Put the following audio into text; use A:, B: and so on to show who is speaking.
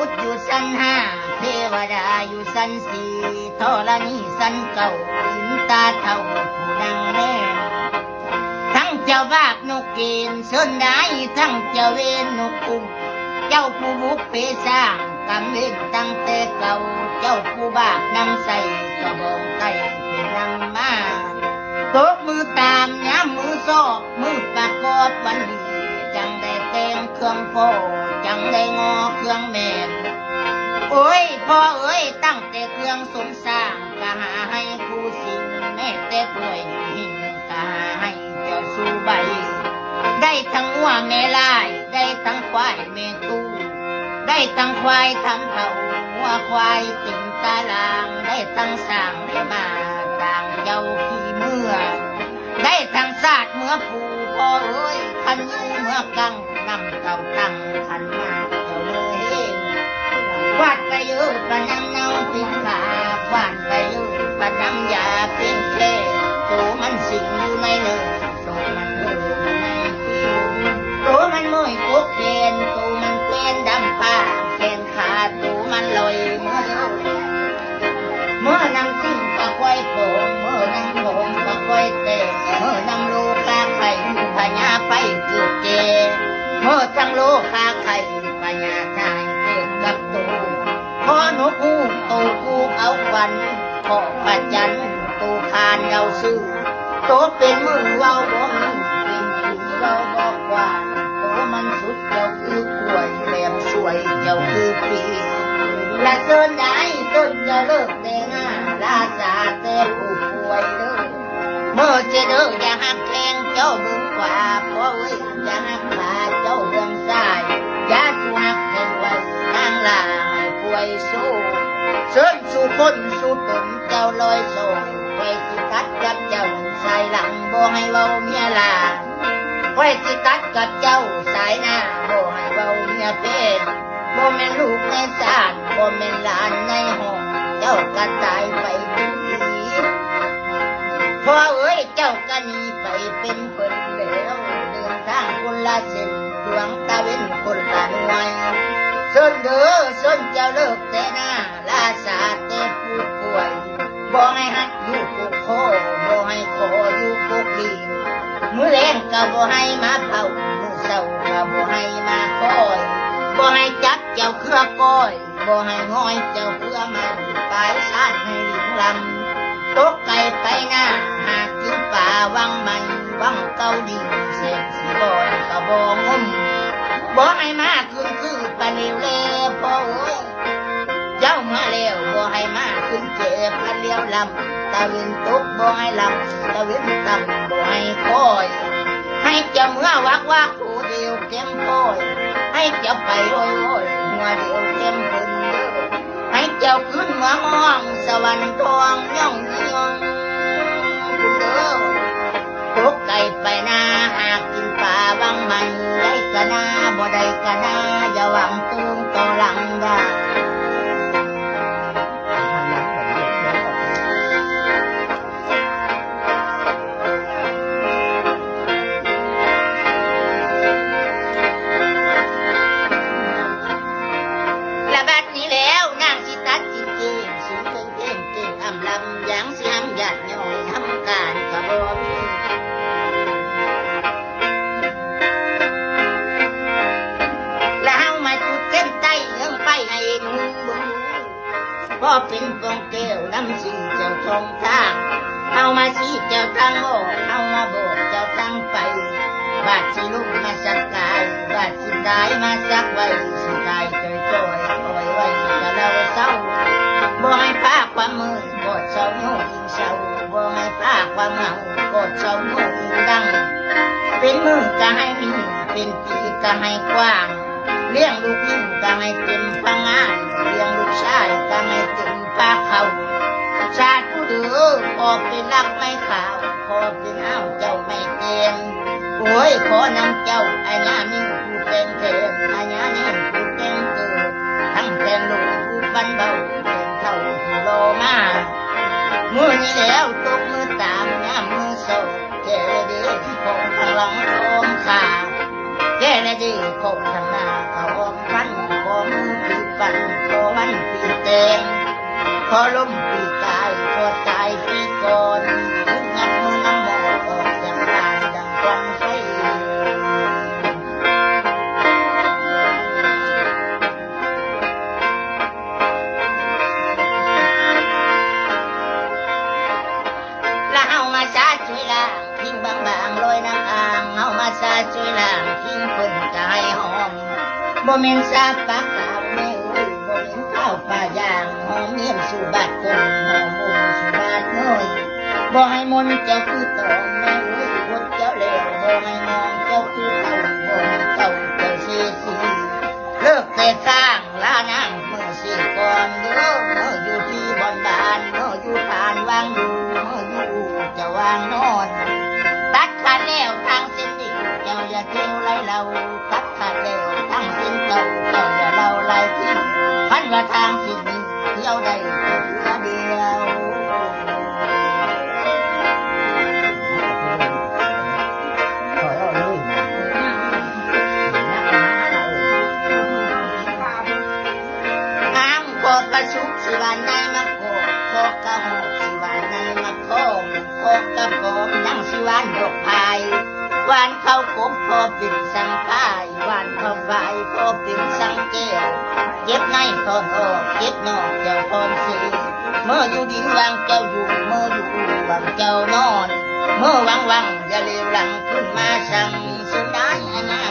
A: ษอยู่สันห้าเทวดาอยู่สันสี่ธรณีสันเก่าอินตาเท่าผู้นั่งแน่ทั้งเจ้าบาปนกเกณฑ์เส้นได้ทั้งเจ้าเวนนกคุ้มเจ้าผู้บุกเพสร้างกรรมเวรตั้งแต่เก่าเจ้าผู้บาปนั่งใส่กระบองไต่เป็นรังมาตกมือตามย้ำมือซอกมือประกอบวันดีจังได้แต่งเครื่องโพจังได้งอเครื่องแม่นโอ้ยพ่อเอ้ยตั้งแต่เครื่องสมสร้างกะหาให้ผู้สิ่งแม่แต่กล้วยหินกะหาให้เจ้าสู่ใบได้ทั้งวัวแม่ลายได้ทั้งควายแม่ตู้ได้ทั้งควายทำเผาวัวควายติ่งตาลางได้ทั้งสร้างได้มาต่างเจ้าขี้เมื่อได้ทั้งศาสตร์เมื่อปูพ่อเอ้ยขันยูเมื่อกังนำเก่าตั้งขันมาเจ้าเลยเองวาดไปเยอะปะน้ำเน่าปิงขาวาดไปเยอะปะน้ำยาเป็นแค่ตัวมันสิงอยู่ในเนื้อตัวมันเออในผิวตัวมันมวยกุกเกนตัวมันเกนดำผ้าแขนขาตัวมันลอยเมื่อนำสิ่งก็ค่อยโผล่เมื่อนำผมก็ค่อยเตะเมื่อนำลูกคาไข่พญาไปเกือบเจเมื่อทั้งลูกคาไข่พญาชายเกิดกับตัวพอหนูกูตูกูเอาควันพอปัจจันตูคานเอาซื้อตัวเป็นมือเว้าบ่มีเป็นผีเราบอกว่าตัวมันสุดเจ้าคือกล้วยแหลมสวยเจ้าคือปีและเส้นได้ต้นจะเลิกแต่งาลาสาแต่ผู้ป่วยเด้อเมื่อเจเด้ออย่าหักแทงเจ้าเบื้องขวาเพราะเว้ยอย่าหักขาเจ้าเบื้องซ้ายอย่าสู้หักแทงไว้ทางลาให้ป่วยสู้เส้นสู่คนสู่ตนเจ้าลอยส่งไว้สิตัดกับเจ้าสายหลังบ่ให้เว้าเมียลาไว้สิตัดกับเจ้าสายหน้าบ่ให้เว้าเมียเป็นบ่แม่นลูกในศาลบ่แม่นหลานในห้องเจ้าก็ตายไปเป็นผีพ่อเอ้ยเจ้าก็หนีไปเป็นเพิ่นแล้วเดินทางคนละเส้นดวงตาเว้นคนละหน่วยส้นเด้อส้นเจ้าเลิกแต่หน้าลาสาแต่ผู้ป่วยบ่ให้หัดอยู่กุกโคบ่ให้ขออยู่กุกลีมื้อแลงก็บ่ให้มาเผามื้อเช้าก็บ่ให้มาคอยบ่ให้จับเจ้าเครือก้อยบ่ให้ง้อยเจ้าเครือมันปลายชาติให้ลิงลำตกไก่ไปหน้าหากกินป่าวังมันวังเกาดีเสร็จสิบ่อยก็บ่งมบ่ให้มาขึ้นคือปะเลวเลพ่อเอ้ยเจ้ามาแล้วบ่ให้มาขึ้นเจ็บพันเลี้ยวลำตะเวนตกบ่ให้ลำตะเวนต่ำบ่ให้คอยให้เจ้าเมื่อวักว่าผู้เดียวเต็มคอยให้เจ้าไปโอยหัวเดียวเต็มพื้นเด้อให้เจ้าขึ้นมาห้องสวรรค์ทองย่องย่องคุณเด้อตกไก่ไปนาหากกินป่าบางมันได้กะนาบ่ได้กะนาอย่าหวังตึงต่อหลังได้ลำยังสิห้ำหยัดย่อยห้ำการกระบอกแล้วเฮามาจุดเส้นใต้เรื่องไปให้หนูพอเป็นกองแก้วน้ำสีเจ้าชงทางเฮามาสีเจ้าทางโอ้เฮามาบอกเจ้าทางไปบาดสิลุกมาสักกายบาดสิตายมาสักไว้สิตายจอยเอาไว้ก็เราเศร้าบ่ให้พาความมือกดเศร้าโง่ยิงเศร้าบ่ให้พาความเมากดเศร้าโง่ยิงดังเป็นมือก็ให้มีเป็นปีก็ให้กว้างเลี้ยงลูกยิ่งก็ให้เต็มพังงานเลี้ยงลูกชายก็ให้เต็มปากเขาชาติผู้เดือขอเป็นรักไม่ขาวขอเป็นอ้าวเจ้าไม่เกณฑ์โอ้ยขอนำเจ้าอาญานิ่งผู้เป็นเทนอาญานิ่งผู้เป็นเกิดทั้งแทนลูกผู้บันเบาเท่าผู้โลมามือนี้แล้วตกมือตามน้ำมือโซ่แก่ดีคงทางหลังคงขาแก่ดีคงทางหน้าเขาออกพันคอมือปิด ปันขอวันปีเตงขอล้มปีกายขอตายปีก่อนถึงงัดมือน้ำหมอกออกจากบ้านดังควันไฟแล้วเอามาซาช่วยล้างทิ้งบางๆลอยน้ำอ่างเอามาซาช่วยล้างทิ้งคนกายหอมบ่เม็นซาปากขาวแม่เอ้ยบ่เม็นข้าวปลาย่างหอมเมียนสู่บาดคนหอมมุมสู่บาดน้อยบ่ให้มนต์เจ้าคือตองแม่เอ้ยบดเจ้าแล้วบ่ให้มองเจ้าคือเต่าบ่ให้เต่าเจ้าสีเลิกแต่ข้างลานางเมื่อสิก่อนเด้อเมื่ออยู่ที่บ่อนบานเมื่ออยู่ทานวางอยู่เมื่ออยู่จะวางนอนตัดขาดแล้วทางเส้นนี้เจ้าอย่าเที่ยวไล่เราตัดขาดแล้วทางเส้นเก่าเจ้าอย่าเล่าไล่ทิ้งพันว่าทางสิ้นนี้เที่ยวได้แต่เดียวน้ำโคตรกระชุบสิวันในมะโคโคกระหอบสิวันในมะโคมโคกระโคมนั่งสิวันดอกพายวานเข้ากบพอปิดสังพายวานเข้าใบพอปิดสังเกลเก็บในตอนออกเก็บนอกเจ้าพรสีเมื่ออยู่ดินวางเจ้าอยู่เมื่ออยู่วางเจ้านอนเมื่อวังอย่าเลวหลังขึ้นมาสั่งสุดได้อนา